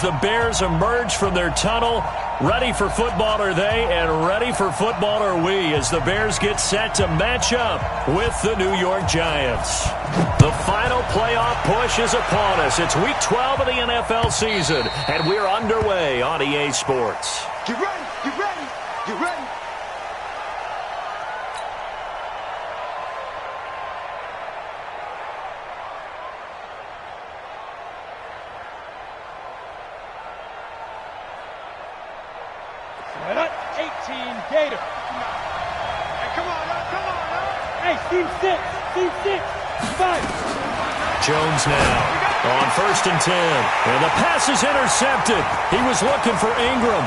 The Bears emerge from their tunnel. Ready for football are they, and ready for football are we as the Bears get set to match up with the New York Giants. The final playoff push is upon us. It's Week 12 of the NFL season, and we're underway on EA Sports. Get ready, get ready, get ready. Gator. Hey, come on. Hey, team 6, 5. Jones now on 1st and 10. And the pass is intercepted. He was looking for Ingram.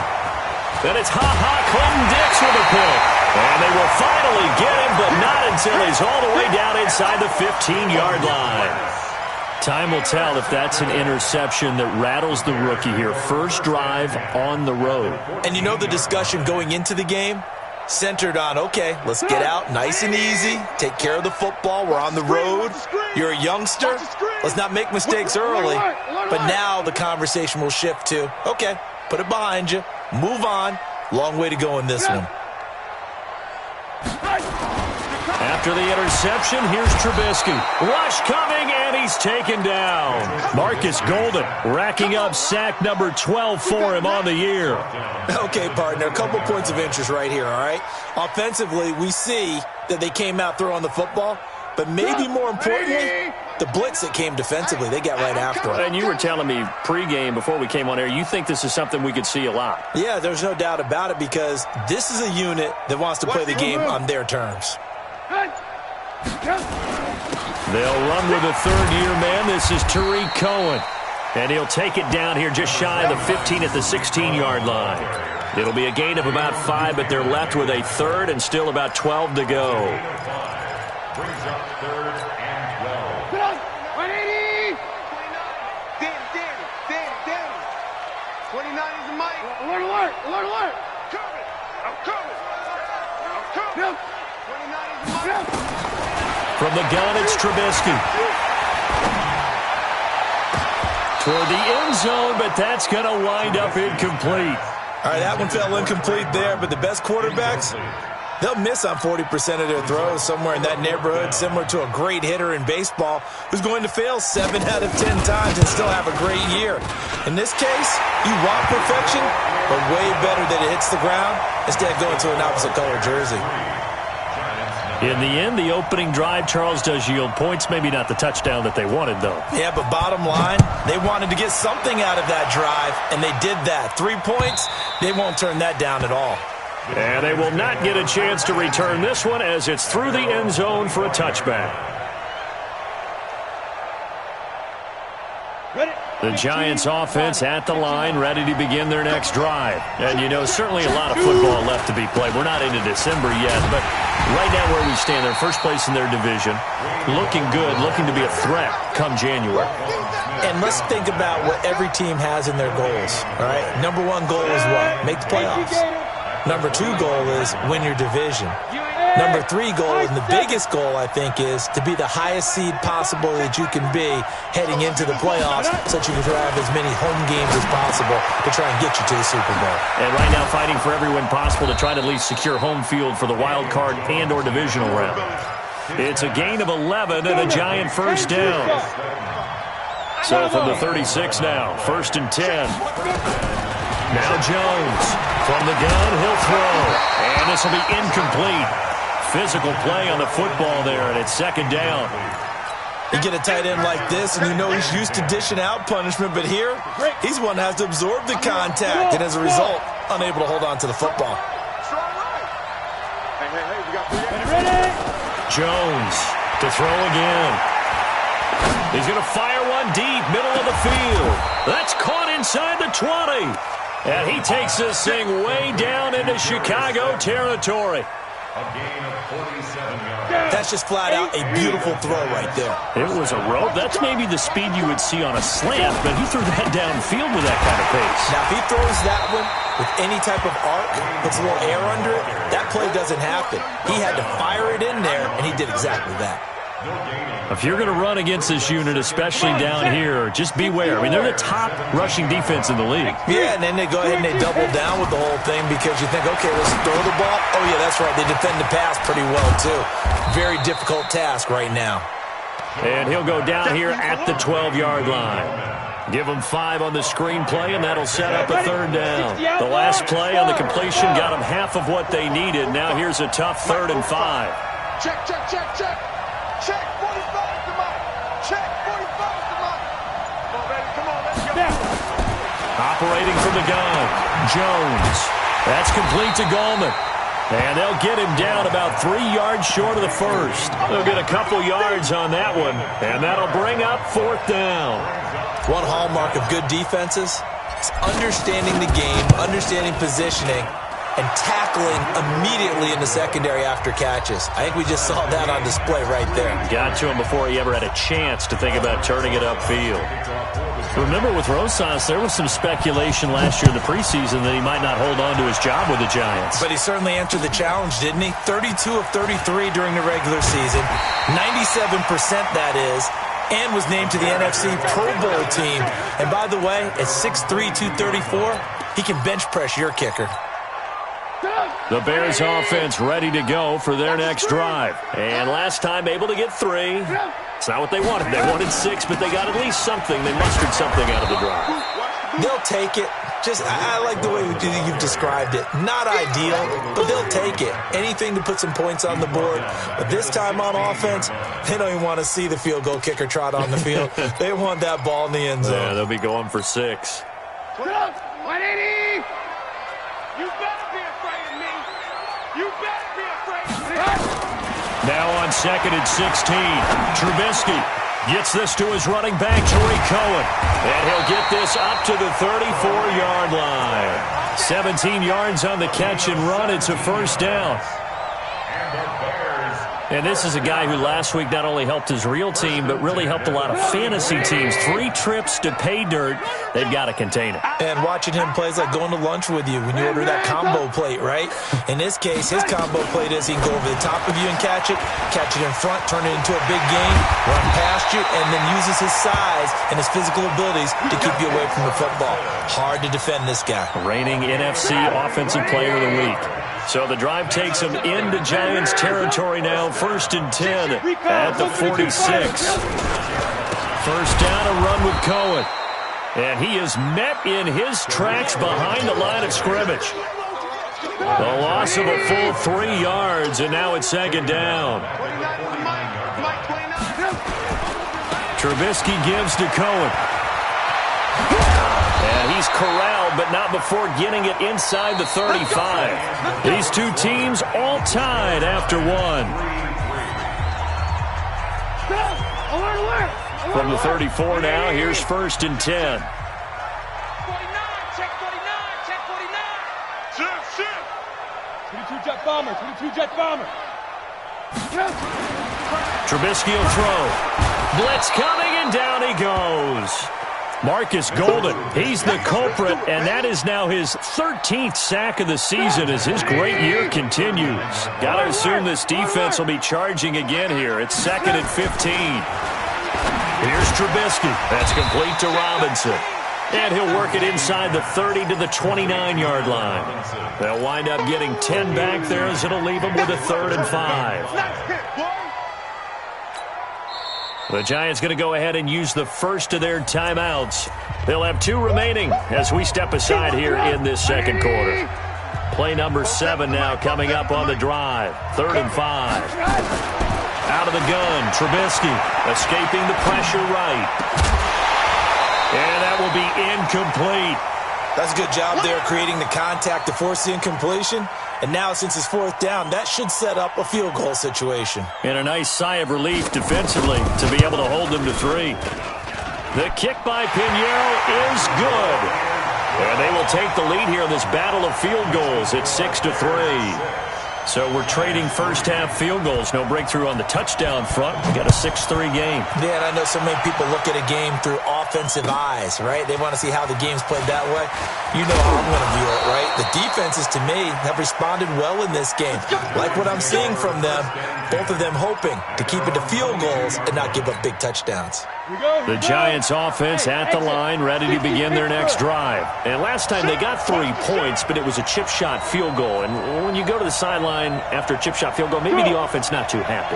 Then it's Clinton-Dix with a pick. And they will finally get him, but not until he's all the way down inside the 15-yard line. Time will tell if that's an interception that rattles the rookie here. First drive on the road. And you know the discussion going into the game? Centered on, okay, let's get out nice and easy, take care of the football, we're on the road, you're a youngster, let's not make mistakes early. But now the conversation will shift to, okay, put it behind you, move on, long way to go in this one. After the interception, here's Trubisky. Rush coming, and he's taken down. Marcus Golden racking up sack number 12 for him on the year. Okay, partner, a couple points of interest right here, all right? Offensively, we see that they came out throwing the football, but maybe more importantly, the blitz that came defensively, they got right after it. And you were telling me pregame before we came on air, you think this is something we could see a lot. Yeah, there's no doubt about it because this is a unit that wants to play the game on their terms. They'll run with a third-year man. This is Tariq Cohen. And he'll take it down here just shy of the 15 at the 16-yard line. It'll be a gain of about 5, but they're left with a third and still about 12 to go. Brings up 3rd and 12. 180! 29 is the mic. Alert! Coming! I'm coming! 29 is the mic. From the gun, it's Trubisky. Toward the end zone, but that's going to wind up incomplete. All right, that one fell incomplete there, but the best quarterbacks, they'll miss on 40% of their throws, somewhere in that neighborhood, similar to a great hitter in baseball who's going to fail 7 out of 10 times and still have a great year. In this case, you want perfection, but way better that it hits the ground instead of going to an opposite color jersey. In the end, the opening drive, Charles, does yield points. Maybe not the touchdown that they wanted, though. Yeah, but bottom line, they wanted to get something out of that drive, and they did that. 3 points, they won't turn that down at all. And they will not get a chance to return this one as it's through the end zone for a touchback. The Giants offense at the line, ready to begin their next drive. And, you know, certainly a lot of football left to be played. We're not into December yet, but right now where we stand, they're first place in their division. Looking good, looking to be a threat come January. And let's think about what every team has in their goals, all right? Number 1 goal is what? Make the playoffs. Number 2 goal is win your division. Number 3 goal, and the biggest goal, I think, is to be the highest seed possible that you can be heading into the playoffs so that you can have as many home games as possible to try and get you to the Super Bowl. And right now fighting for every win possible to try to at least secure home field for the wild card and or divisional round. It's a gain of 11 and a Giant first down. So from the 36 now, 1st and 10. Now Jones from the gun, he'll throw. And this will be incomplete. Physical play on the football there, and it's 2nd down. You get a tight end like this, and you know he's used to dishing out punishment, but here, he's one that has to absorb the contact, and as a result, unable to hold on to the football. Jones to throw again. He's going to fire one deep, middle of the field. That's caught inside the 20. And he takes this thing way down into Chicago territory. A gain of 47 yards. That's just flat out a beautiful throw right there. It was a rope. That's maybe the speed you would see on a slant, but he threw that downfield with that kind of pace. Now, if he throws that one with any type of arc, puts a little air under it, that play doesn't happen. He had to fire it in there, and he did exactly that. If you're going to run against this unit, especially down here, just beware. I mean, they're the top rushing defense in the league. Yeah, and then they go ahead and they double down with the whole thing because you think, okay, let's throw the ball. Oh, yeah, that's right. They defend the pass pretty well, too. Very difficult task right now. And he'll go down here at the 12-yard line. Give him 5 on the screenplay, and that'll set up a third down. The last play on the completion got them half of what they needed. Now here's a tough 3rd and 5. Check, check, check, check. Check, 45 to Mike. Check, 45 to Mike. Come on, baby, come on, let's go. Operating from the gun, Jones. That's complete to Gallman. And they'll get him down about 3 yards short of the first. They'll get a couple yards on that one, and that'll bring up 4th down. One hallmark of good defenses is understanding the game, understanding positioning, and tackling immediately in the secondary after catches. I think we just saw that on display right there. Got to him before he ever had a chance to think about turning it upfield. Remember, with Rosas, there was some speculation last year in the preseason that he might not hold on to his job with the Giants. But he certainly answered the challenge, didn't he? 32 of 33 during the regular season, 97% that is, and was named to the NFC Pro Bowl team. And by the way, at 6'3", 234, he can bench press your kicker. The Bears offense ready to go for their next drive. And last time able to get 3. It's not what they wanted. They wanted 6, but they got at least something. They mustered something out of the drive. They'll take it. I like the way you've described it. Not ideal, but they'll take it. Anything to put some points on the board. But this time on offense, they don't even want to see the field goal kicker trot on the field. They want that ball in the end zone. Yeah, they'll be going for 6. 180! You better be afraid of me. You better be afraid of me. Now on 2nd and 16, Trubisky gets this to his running back, Torrey Cohen. And he'll get this up to the 34-yard line. 17 yards on the catch and run. It's a 1st down. And this is a guy who last week not only helped his real team, but really helped a lot of fantasy teams. 3 trips to pay dirt. They've got to contain it. And watching him play is like going to lunch with you when you order that combo plate, right? In this case, his combo plate is he can go over the top of you and catch it in front, turn it into a big game, run past you, and then uses his size and his physical abilities to keep you away from the football. Hard to defend this guy. Reigning NFC Offensive Player of the Week. So the drive takes him into Giants territory now. 1st and 10 at the 46. 1st down, a run with Cohen. And he is met in his tracks behind the line of scrimmage. The loss of a full 3 yards, and now it's 2nd down. Trubisky gives to Cohen. And he's corralled, but not before getting it inside the 35. These two teams all tied after 1. From the 34 now, here's 1st and 10. 49, check 49, check 49. Shift. 22 jet bomber, 22 jet bomber. Trubisky will throw. Blitz coming, and down he goes. Marcus Golden, he's the culprit, and that is now his 13th sack of the season as his great year continues. Got to assume this defense will be charging again here. It's 2nd and 15. Here's Trubisky. That's complete to Robinson. And he'll work it inside the 30 to the 29-yard line. They'll wind up getting 10 back there as it'll leave them with a 3rd and 5. The Giants going to go ahead and use the first of their timeouts. They'll have 2 remaining as we step aside here in this 2nd quarter. Play number 7 now coming up on the drive. 3rd and 5. Out of the gun, Trubisky escaping the pressure right. And that will be incomplete. That's a good job there creating the contact to force the incompletion. And now, since it's 4th down, that should set up a field goal situation. And a nice sigh of relief defensively to be able to hold them to 3. The kick by Pinheiro is good. And they will take the lead here in this battle of field goals at 6-3. So we're trading first-half field goals. No breakthrough on the touchdown front. We got a 6-3 game. Yeah, and I know so many people look at a game through offensive eyes, right? They want to see how the game's played that way. You know how I'm going to view it, right? The defenses, to me, have responded well in this game. Like what I'm seeing from them, both of them hoping to keep it to field goals and not give up big touchdowns. The Giants offense at the line, ready to begin their next drive. And last time they got 3 points, but it was a chip shot field goal. And when you go to the sideline after a chip shot field goal, maybe the offense not too happy.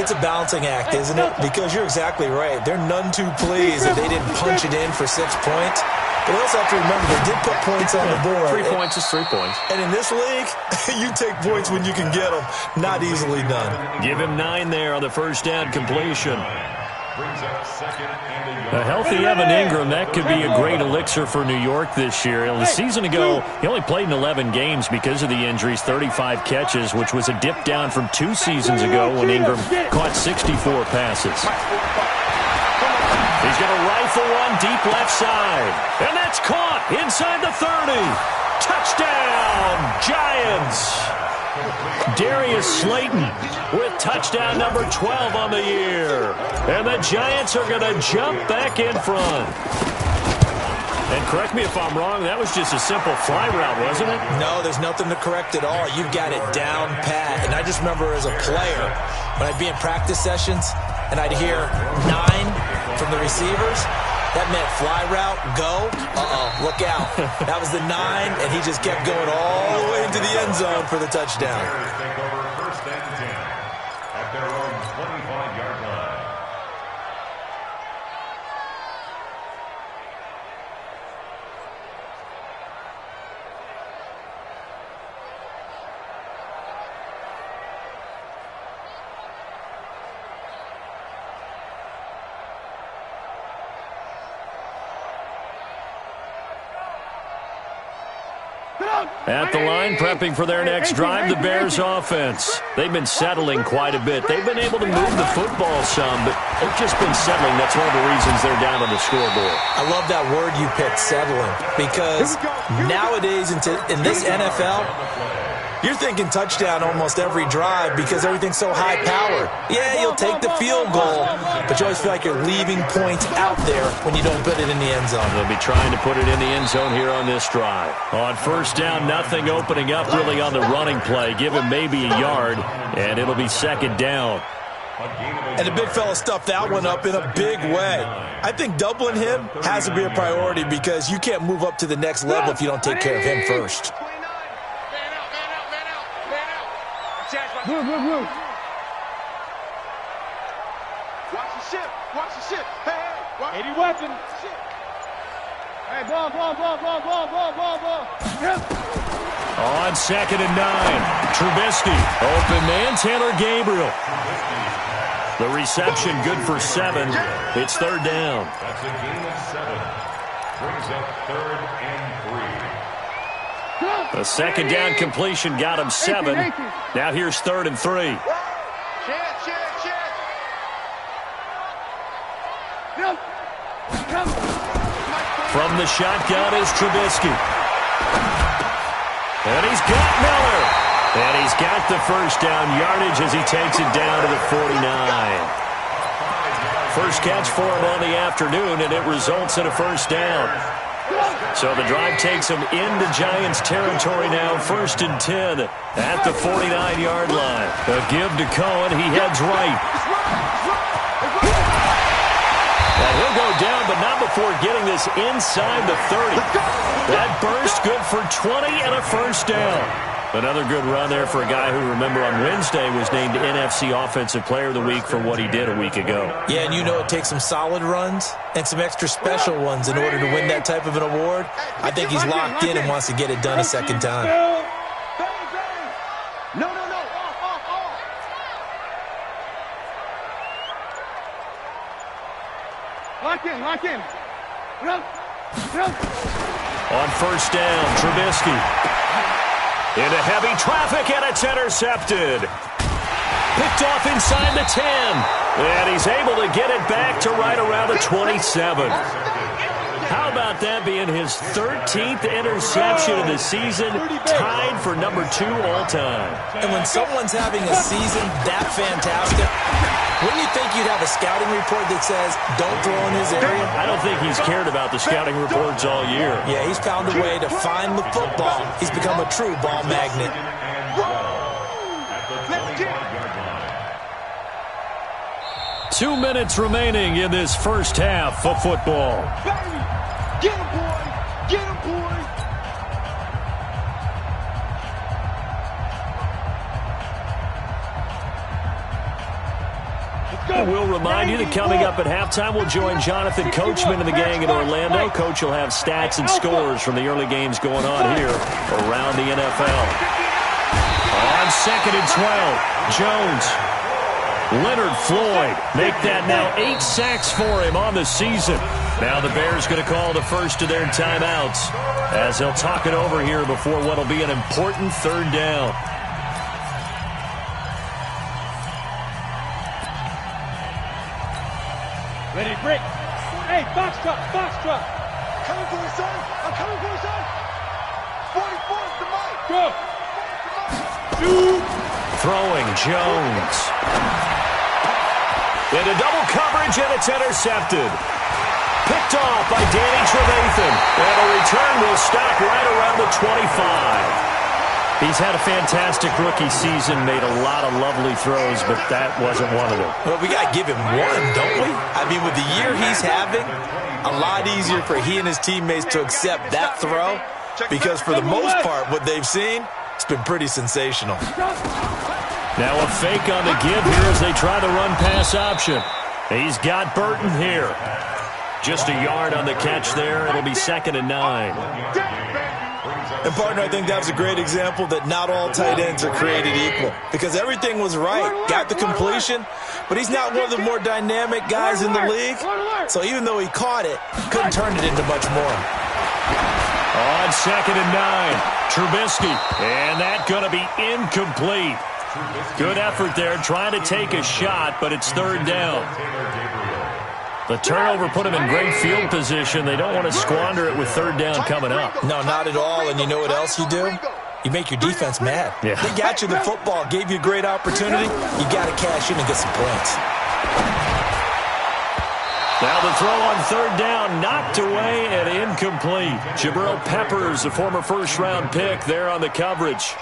It's a balancing act, isn't it? Because you're exactly right. They're none too pleased that they didn't punch it in for 6 points. But they also have to remember they did put points on the board. 3 points is 3 points. And in this league, you take points when you can get them. Not easily done. Give him 9 there on the first down completion. A healthy Evan Ingram, that could be a great elixir for New York this year. A season ago, he only played in 11 games because of the injuries, 35 catches, which was a dip down from 2 seasons ago when Ingram caught 64 passes. He's going to rifle one deep left side. And that's caught inside the 30. Touchdown, Giants. Darius Slayton with touchdown number 12 on the year. And the Giants are going to jump back in front. And correct me if I'm wrong, that was just a simple fly route, wasn't it? No, there's nothing to correct at all. You've got it down pat. And I just remember as a player, when I'd be in practice sessions and I'd hear 9 from the receivers, that meant fly route, go, look out. That was the 9, and he just kept going all the way into the end zone for the touchdown. Take over first and 10 at their own 25-yard line. At the line, prepping for their next drive, the Bears offense. They've been settling quite a bit. They've been able to move the football some, but they've just been settling. That's one of the reasons they're down on the scoreboard. I love that word you picked, settling, because nowadays in this NFL, you're thinking touchdown almost every drive because everything's so high-powered. Yeah, you'll take the field goal, but you always feel like you're leaving points out there when you don't put it in the end zone. They'll be trying to put it in the end zone here on this drive. On first down, nothing opening up really on the running play. Give him maybe a yard, and it'll be second down. And the big fella stuffed that one up in a big way. I think doubling him has to be a priority because you can't move up to the next level if you don't take care of him first. Move, move, move. Watch the ship. Watch the ship. Hey, hey. Watch 80 weapon. ship. Hey, ball. Yeah. On second and 9, Trubisky. Open man, Taylor Gabriel. The reception good for 7. It's third down. That's a gain of 7. Brings up 3rd and 3. A second down completion got him 7. Now here's 3rd and 3. From the shotgun is Trubisky. And he's got Miller. And he's got the first down yardage as he takes it down to the 49. First catch for him on the afternoon, and it results in a first down. So the drive takes him into Giants territory now, 1st and 10 at the 49-yard line. A give to Cohen. He heads right. And he'll go down, but not before getting this inside the 30. That burst good for 20 and a first down. Another good run there for a guy who, remember, on Wednesday was named NFC Offensive Player of the Week for what he did a week ago. Yeah, and you know it takes some solid runs and some extra special ones in order to win that type of an award. I think he's locked in and wants to get it done a second time. No. Lock in. On first down, Trubisky. Into heavy traffic, and it's intercepted. Picked off inside the 10. And he's able to get it back to right around the 27. How about that being his 13th interception of the season, tied for number 2 all time? And when someone's having a season that fantastic, wouldn't you think you'd have a scouting report that says, don't throw in his area? I don't think he's cared about the scouting reports all year. Yeah, he's found a way to find the football. He's become a true ball magnet. 2 minutes remaining in this first half of football. Get him, boy! Get him, boy! We'll remind you that coming up at halftime, we'll join Jonathan Coachman and the gang in Orlando. Coach will have stats and scores from the early games going on here around the NFL. On 2nd and 12, Jones. Leonard Floyd make that now 8 sacks for him on the season. Now the Bears going to call the first of their timeouts as they'll talk it over here before what will be an important 3rd down. Ready, break. Hey, box truck, box truck. Coming for you, son! I'm coming for you, son! 44 is the mic! Go. Shoot. Throwing Jones. Into double coverage, and it's intercepted. Picked off by Danny Trevathan. And a return will stop right around the 25. He's had a fantastic rookie season, made a lot of lovely throws, but that wasn't one of them. Well, we got to give him one, don't we? I mean, with the year he's having, a lot easier for he and his teammates to accept that throw because for the most part, what they've seen, it's been pretty sensational. Now a fake on the give here as they try the run-pass option. He's got Burton here. Just a yard on the catch there. It'll be 2nd and 9. And, partner, I think that was a great example that not all tight ends are created equal because everything was right. Got the completion, but he's not one of the more dynamic guys in the league. So even though he caught it, couldn't turn it into much more. On 2nd and 9, Trubisky. And that's going to be incomplete. Good effort there, trying to take a shot, but it's 3rd down. The turnover put him in great field position. They don't want to squander it with 3rd down coming up. No, not at all. And you know what else you do? You make your defense mad. Yeah. They got you the football, gave you a great opportunity. You got to cash in and get some points. Now the throw on 3rd down, knocked away and incomplete. Jabril Peppers, a former first-round pick, there on the coverage.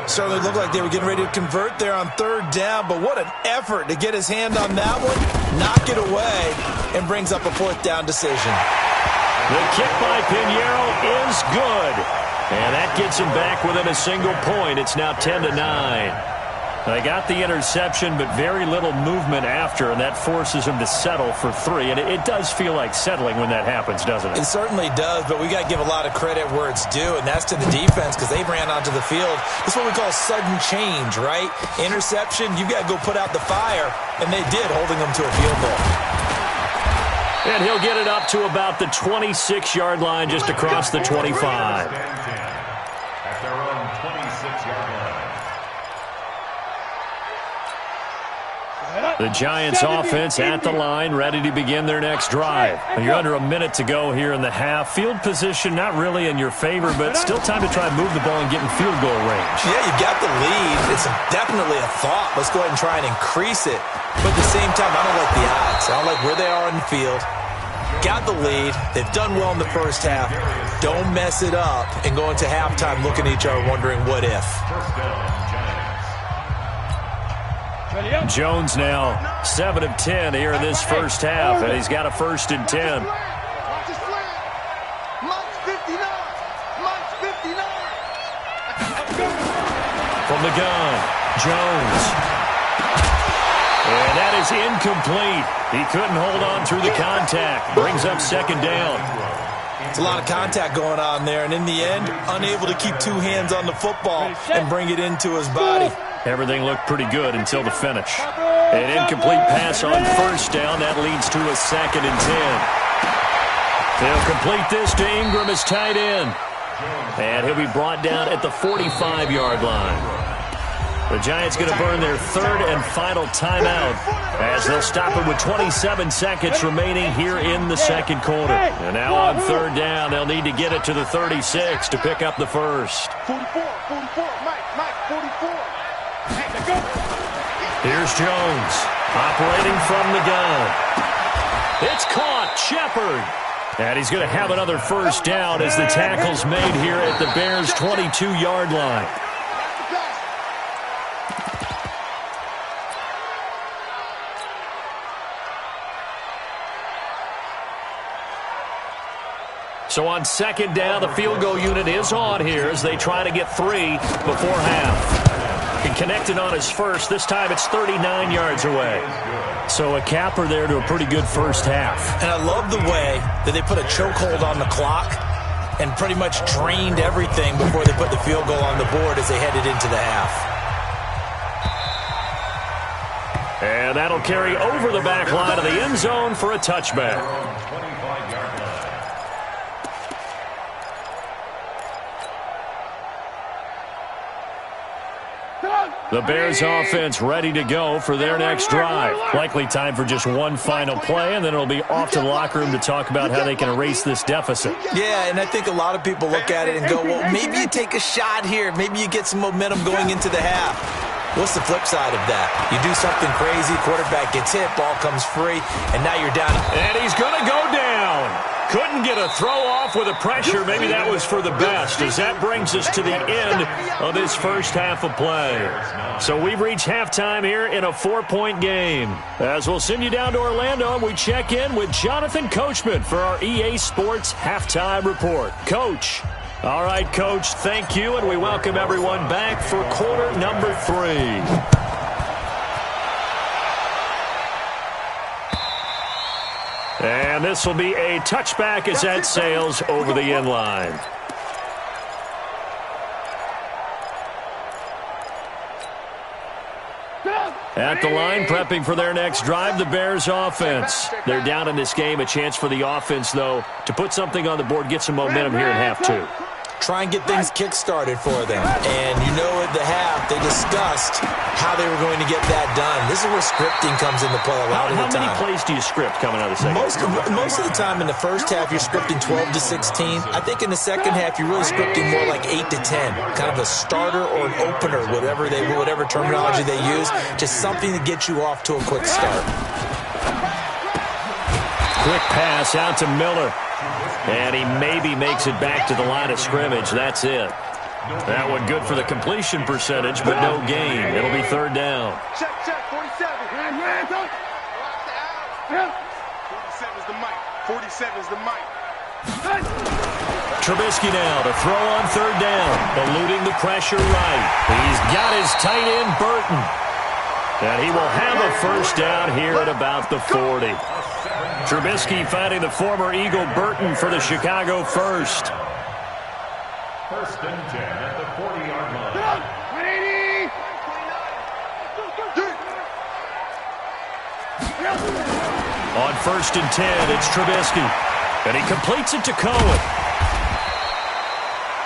Certainly looked like they were getting ready to convert there on 3rd down, but what an effort to get his hand on that one, knock it away, and brings up a 4th down decision. The kick by Pinheiro is good, and that gets him back within a single point. It's now 10-9. They got the interception, but very little movement after, and that forces him to settle for 3. And it does feel like settling when that happens, doesn't it? It certainly does, but we got to give a lot of credit where it's due, and that's to the defense because they ran onto the field. This is what we call sudden change, right? Interception, you got to go put out the fire, and they did, holding them to a field goal. And he'll get it up to about the 26-yard line, just across the 25. At their own 26-yard line. The Giants offense at the line, ready to begin their next drive. You're under a minute to go here in the half. Field position not really in your favor, but still time to try and move the ball and get in field goal range. Yeah, you got the lead. It's definitely a thought. Let's go ahead and try and increase it. But at the same time, I don't like the odds. I don't like where they are on the field. Got the lead. They've done well in the first half. Don't mess it up and go into halftime looking at each other wondering what if. First down, Giants. Jones now 7 of 10 here in this first half, and he's got a 1st and 10. Watch his slant. Mike's 59. Mike's 59. From the gun, Jones. And that is incomplete. He couldn't hold on through the contact. Brings up 2nd down. It's a lot of contact going on there, and in the end, unable to keep 2 hands on the football and bring it into his body. Everything looked pretty good until the finish. An incomplete pass on 1st down. That leads to a 2nd and 10. They'll complete this to Ingram as tight end. And he'll be brought down at the 45-yard line. The Giants going to burn their third and final timeout as they'll stop it with 27 seconds remaining here in the second quarter. And now on third down, they'll need to get it to the 36 to pick up the first. 44, Mike, 44. Hey, let's go. Here's Jones operating from the gun. It's caught. Shepard. And he's going to have another first down as the tackle's made here at the Bears' 22-yard line. So on second down, the field goal unit is on here as they try to get 3 before half. He connected on his first. This time it's 39 yards away. So a capper there to a pretty good first half. And I love the way that they put a chokehold on the clock and pretty much drained everything before they put the field goal on the board as they headed into the half. And that'll carry over the back line of the end zone for a touchback. The Bears offense ready to go for their next drive. Likely time for just one final play, and then it'll be off to the locker room to talk about how they can erase this deficit. Yeah, and I think a lot of people look at it and go, well, maybe you take a shot here. Maybe you get some momentum going into the half. What's the flip side of that? You do something crazy, quarterback gets hit, ball comes free, and now you're down. And he's going to go down. Couldn't get a throw off with the pressure. Maybe that was for the best, as that brings us to the end of this first half of play. So we've reached halftime here in a 4-point game. As we'll send you down to Orlando, we check in with Jonathan Coachman for our EA Sports Halftime Report. Coach. All right, Coach, thank you, and we welcome everyone back for quarter number 3. And this will be a touchback as that sails over the end line. At the line, prepping for their next drive, the Bears offense. They're down in this game. A chance for the offense, though, to put something on the board, get some momentum here in half 2. Try and get things kick-started for them. And you know at the half, they discussed how they were going to get that done. This is where scripting comes into play a lot of the time. How many plays do you script coming out of the second? Most of the time in the first half, you're scripting 12 to 16. I think in the second half, you're really scripting more like 8 to 10. Kind of a starter or an opener, whatever terminology they use. Just something to get you off to a quick start. Quick pass out to Miller. And he maybe makes it back to the line of scrimmage. That's it. That one good for the completion percentage, but no gain. It'll be third down. Check, 47. 47 is the mic. 47 is the mic. Trubisky now to throw on third down. Eluding the pressure right. He's got his tight end, Burton. And he will have a first down here at about the 40. Trubisky finding the former Eagle Burton for the Chicago first. First and 10 at the 40-yard line. 180. On first and 10, it's Trubisky. And he completes it to Cohen.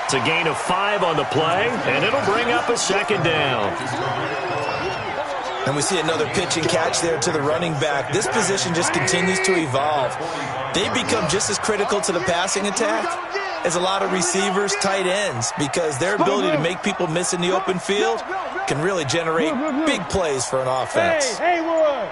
It's a gain of 5 on the play, and it'll bring up a second down. And we see another pitch and catch there to the running back. This position just continues to evolve. They become just as critical to the passing attack as a lot of receivers, tight ends, because their ability to make people miss in the open field can really generate big plays for an offense. Hey, Haywood!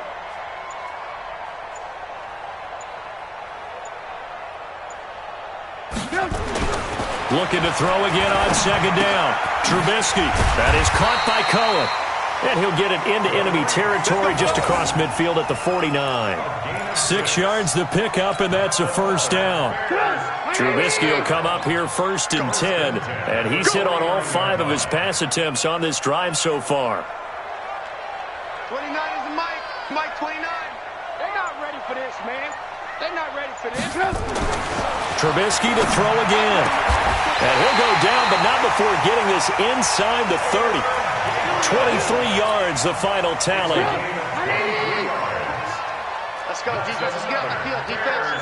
Looking to throw again on second down. Trubisky. That is caught by Cohen. And he'll get it into enemy territory just across midfield at the 49. 6 yards to pick up, and that's a first down. Trubisky will come up here first and 10, and he's hit on all 5 of his pass attempts on this drive so far. 29 is the mic. Mic 29. They're not ready for this, man. They're not ready for this. Trubisky to throw again. And he'll go down, but not before getting this inside the 30. 23 yards, the final tally. Let's go, defense. Let's get on the field, defense.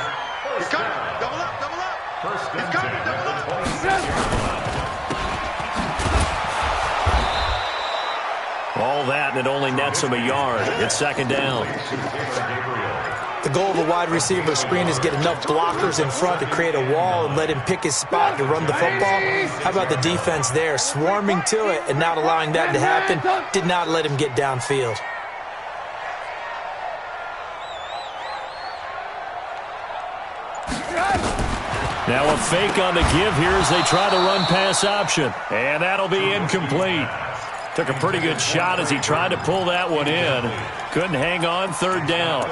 He's coming. Double up, double up. He's coming, double up. all that, and it only nets him a yard. It's second down. The goal of a wide receiver screen is get enough blockers in front to create a wall and let him pick his spot to run the football. How about the defense there, swarming to it and not allowing that to happen? Did not let him get downfield. Now a fake on the give here as they try the run-pass option. And that'll be incomplete. Took a pretty good shot as he tried to pull that one in. Couldn't hang on, third down.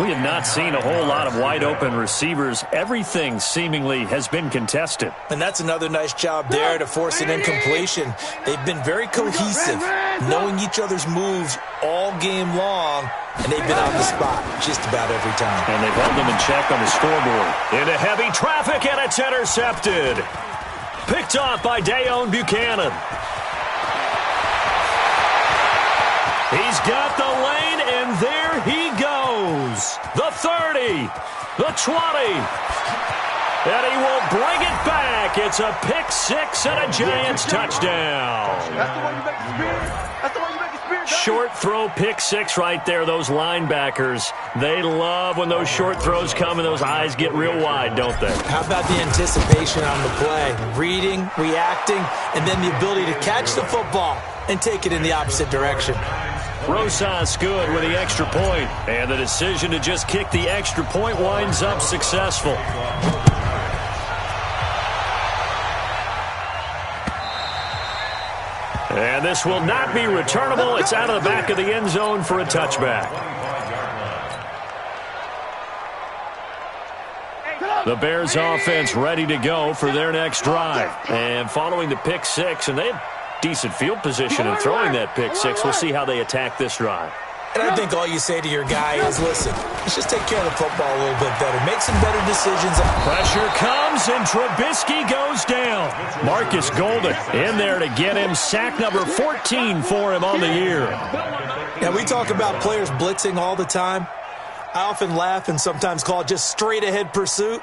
We have not seen a whole lot of wide-open receivers. Everything seemingly has been contested. And that's another nice job there to force an incompletion. They've been very cohesive, knowing each other's moves all game long, and they've been on the spot just about every time. And they've held them in check on the scoreboard. Into heavy traffic, and it's intercepted. Picked off by Dayon Buchanan. He's got the lane, and there he goes. The 30, the 20, and he will bring it back. It's a pick six and a Giants touchdown. That's the one you make the spirit. That's the one you make the spirit. Short throw pick six right there. Those linebackers, they love when those short throws come and those eyes get real wide, don't they? How about the anticipation on the play? Reading, reacting, and then the ability to catch the football and take it in the opposite direction. Rosas good with the extra point, and the decision to just kick the extra point winds up successful. And this will not be returnable. It's out of the back of the end zone for a touchback. The Bears offense ready to go for their next drive. And following the pick six, and they have decent field position in throwing that pick six. We'll see how they attack this drive. And I think all you say to your guy is, listen, let's just take care of the football a little bit better. Make some better decisions. Pressure comes, and Trubisky goes down. Marcus Golden in there to get him. Sack number 14 for him on the year. Now, we talk about players blitzing all the time. I often laugh and sometimes call it just straight-ahead pursuit.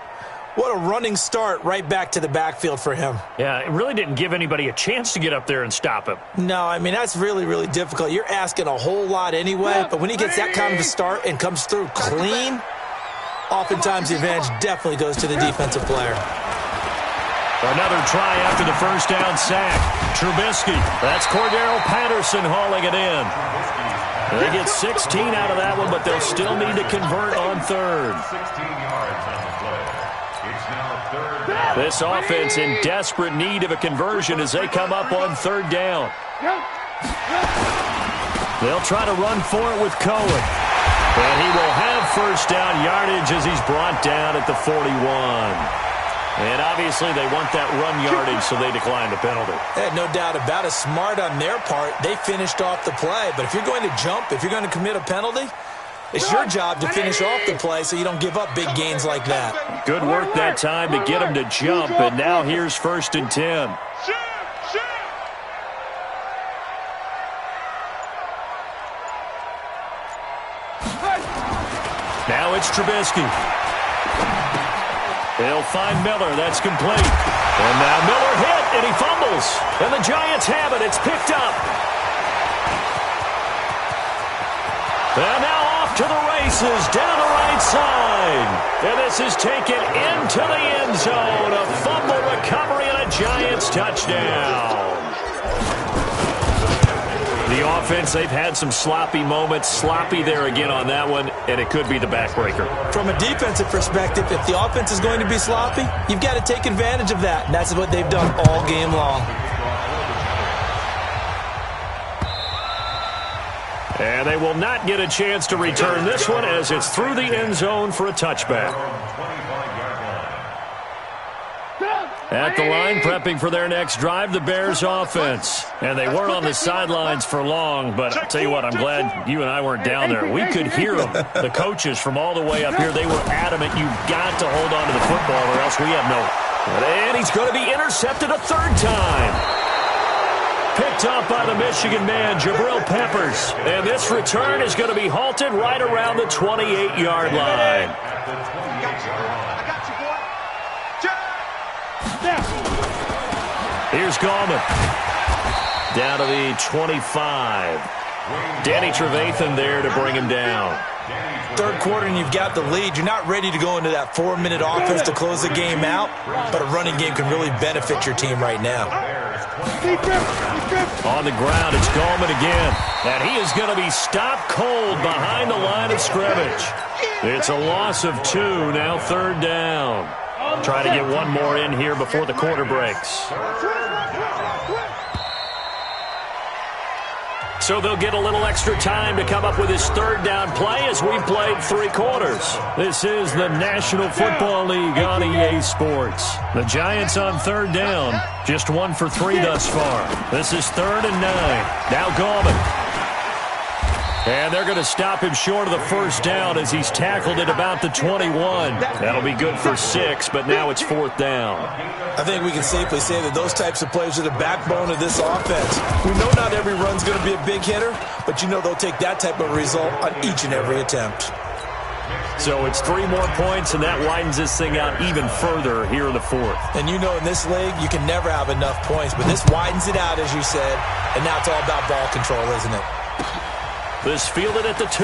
What a running start right back to the backfield for him. Yeah, it really didn't give anybody a chance to get up there and stop him. No, I mean, that's really, really difficult. You're asking a whole lot anyway, but when he gets that kind of a start and comes through clean, oftentimes the advantage definitely goes to the defensive player. Another try after the first down sack. Trubisky. That's Cordero Patterson hauling it in. They get 16 out of that one, but they'll still need to convert on third. 16 yards on the play. It's now third down. This offense in desperate need of a conversion as they come up on third down. They'll try to run for it with Cohen. And he will have first down yardage as he's brought down at the 41. And obviously they want that run yardage, so they decline the penalty. No doubt about it. Smart on their part. They finished off the play. But if you're going to jump, if you're going to commit a penalty, it's your job to finish off the play so you don't give up big gains like that. Good work that time to get him to jump, and now here's 1st and 10. Now it's Trubisky. They'll find Miller. That's complete. And now Miller hit, and he fumbles. And the Giants have it. It's picked up. And now off to the races down the right side. And this is taken into the end zone. A fumble recovery and a Giants touchdown. The offense, they've had some sloppy moments. Sloppy there again on that one, and it could be the backbreaker. From a defensive perspective, if the offense is going to be sloppy, you've got to take advantage of that. And that's what they've done all game long. And they will not get a chance to return this one as it's through the end zone for a touchback. At the line, prepping for their next drive, the Bears offense. And they weren't on the sidelines for long, but I'll tell you what, I'm glad you and I weren't down there. We could hear them, the coaches from all the way up here. They were adamant, you've got to hold on to the football or else we have no. And he's going to be intercepted a third time. Picked up by the Michigan man, Jabril Peppers. And this return is going to be halted right around the 28-yard line. Here's Gallman. Down to the 25. Danny Trevathan there to bring him down. Third quarter and you've got the lead. You're not ready to go into that 4-minute offense to close the game out, but a running game can really benefit your team right now. On the ground, it's Gallman again. And he is going to be stopped cold behind the line of scrimmage. It's a loss of 2, now third down. Try to get one more in here before the quarter breaks. So they'll get a little extra time to come up with his third down play as we've played 3 quarters. This is the National Football League on EA Sports. The Giants on third down, just 1 for 3 thus far. This is 3rd and 9. Now Gallman. And they're going to stop him short of the first down as he's tackled at about the 21. That'll be good for 6, but now it's 4th down. I think we can safely say that those types of plays are the backbone of this offense. We know not every run's going to be a big hitter, but you know they'll take that type of result on each and every attempt. So it's 3 more points, and that widens this thing out even further here in the 4th. And you know in this league, you can never have enough points, but this widens it out, as you said, and now it's all about ball control, isn't it? This fielded at the 2.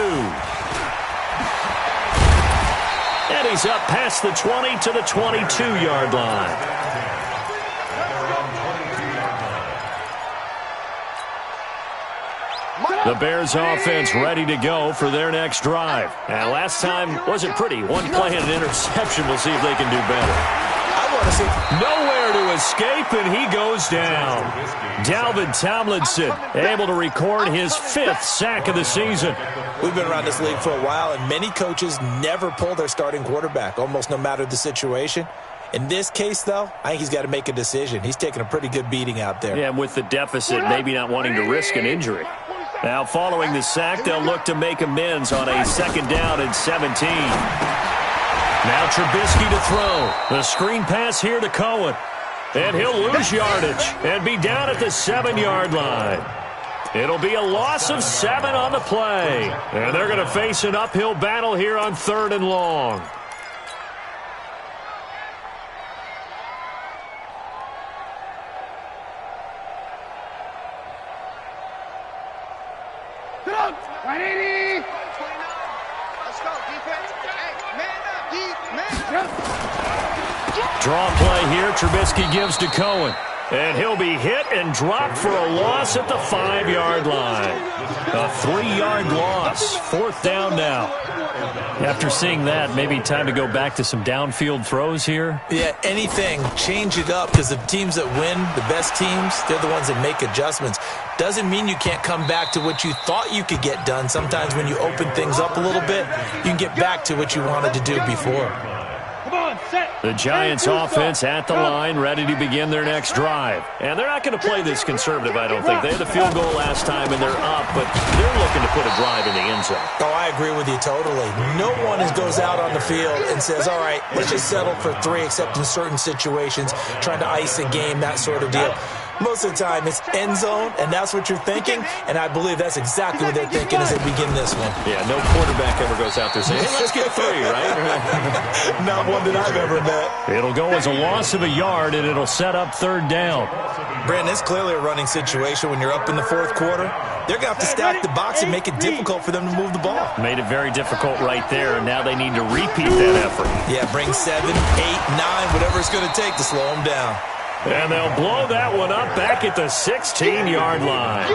And he's up past the 20 to the 22-yard line. The Bears offense ready to go for their next drive. And last time wasn't pretty. One play and an interception. We'll see if they can do better. Nowhere to escape, and he goes down. Dalvin Tomlinson able to record his 5th sack of the season. We've been around this league for a while, and many coaches never pull their starting quarterback, almost no matter the situation. In this case, though, I think he's got to make a decision. He's taking a pretty good beating out there. Yeah, and with the deficit, maybe not wanting to risk an injury. Now, following the sack, they'll look to make amends on a 2nd down and 17. Now Trubisky to throw. The screen pass here to Cohen. And he'll lose yardage and be down at the 7-yard line. It'll be a loss of 7 on the play. And they're going to face an uphill battle here on 3rd and long. Get up! 180! Let's go, defense. Hey, man up, man up. Draw play here. Trubisky gives to Cohen. And he'll be hit and dropped for a loss at the 5-yard line. A 3-yard loss. 4th down now. After seeing that, maybe time to go back to some downfield throws here. Yeah, anything. Change it up, because the teams that win, the best teams, they're the ones that make adjustments. Doesn't mean you can't come back to what you thought you could get done. Sometimes when you open things up a little bit, you can get back to what you wanted to do before. The Giants offense at the line, ready to begin their next drive. And they're not going to play this conservative, I don't think. They had the field goal last time, and they're up, but they're looking to put a drive in the end zone. Oh, I agree with you totally. No one goes out on the field and says, all right, let's just settle for 3, except in certain situations, trying to ice a game, that sort of deal. Most of the time, it's end zone, and that's what you're thinking, and I believe that's exactly what they're thinking as they begin this one. Yeah, no quarterback ever goes out there saying, hey, let's get 3, right? Not one that I've ever met. It'll go as a loss of a yard, and it'll set up 3rd down. Brandon, it's clearly a running situation when you're up in the 4th quarter. They're going to have to stack the box and make it difficult for them to move the ball. Made it very difficult right there, and now they need to repeat that effort. Yeah, bring 7, 8, 9, whatever it's going to take to slow them down. And they'll blow that one up back at the 16-yard line.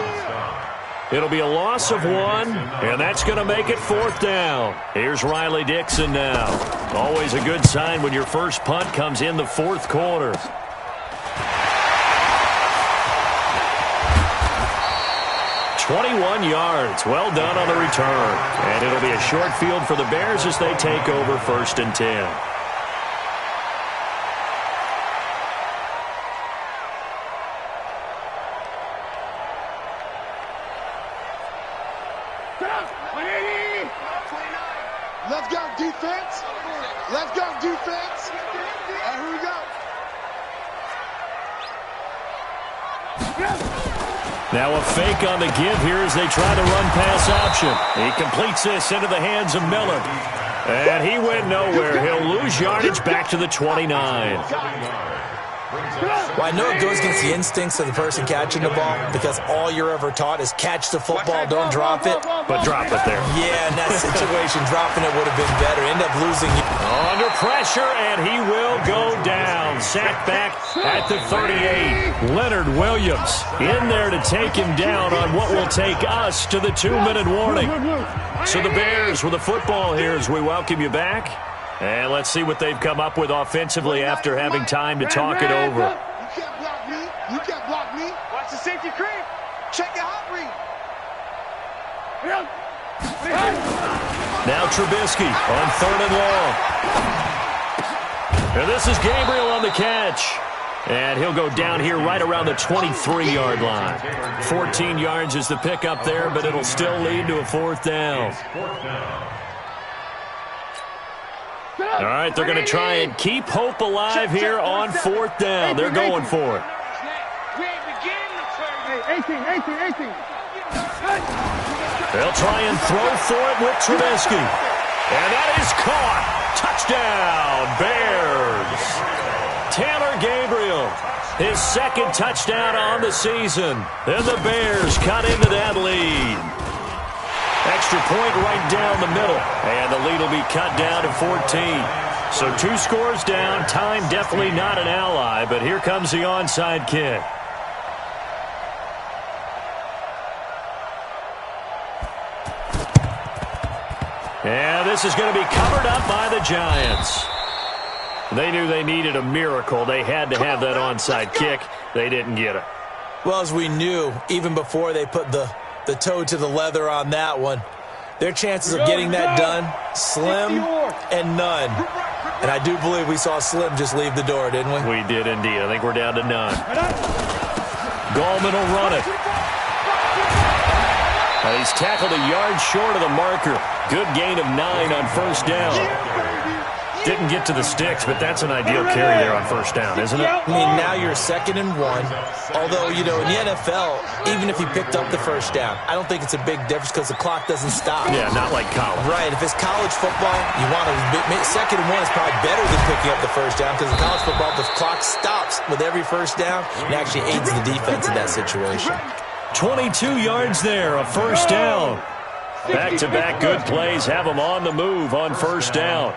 It'll be a loss of 1, and that's going to make it 4th down. Here's Riley Dixon now. Always a good sign when your first punt comes in the 4th quarter. "21 yards. Well done on the return. And it'll be a short field for the Bears as they take over 1st and 10. Let's go, defense. Let's go, defense. Here we go. Now a fake on the give here as they try to run pass option. He completes this into the hands of Miller. And he went nowhere. He'll lose yardage back to the 29. Well, I know it goes against the instincts of the person catching the ball because all you're ever taught is catch the football, don't drop it. But drop it there. Yeah, in that situation, dropping it would have been better. End up losing. Under pressure, and he will go down. Sacked back at the 38. Leonard Williams in there to take him down on what will take us to the 2-minute warning. So the Bears with the football here as we welcome you back. And let's see what they've come up with offensively after having time to talk it over. You can't block me. You can't block me. Watch the safety creep. Check your hot read. Now Trubisky on 3rd and long. And this is Gabriel on the catch. And he'll go down here right around the 23-yard line. 14 yards is the pickup there, but it'll still lead to a 4th down. All right, they're going to try and keep hope alive here on 4th down. They're going for it. 18. They'll try and throw for it with Trubisky. And that is caught. Touchdown, Bears. Taylor Gabriel, his 2nd touchdown on the season. And the Bears cut into that lead. Extra point right down the middle. And the lead will be cut down to 14. So 2 scores down. Time definitely not an ally, but here comes the onside kick. And this is going to be covered up by the Giants. They knew they needed a miracle. They had to have that onside kick. They didn't get it. Well, as we knew, even before they put the toe to the leather on that one, their chances of getting that done, slim and none. And I do believe we saw Slim just leave the door, didn't we? We did indeed. I think we're down to none. Gallman will run it. And he's tackled a yard short of the marker. Good gain of 9 on 1st down. Didn't get to the sticks, but that's an ideal carry there on 1st down, isn't it? I mean, now you're 2nd and 1. Although, you know, in the NFL, even if he picked up the 1st down, I don't think it's a big difference because the clock doesn't stop. Yeah, not like college. Right. If it's college football, you want to 2nd and 1 is probably better than picking up the 1st down because in college football, the clock stops with every 1st down and actually aids the defense in that situation. 22 yards there, a 1st down. Back-to-back good plays have them on the move on 1st down.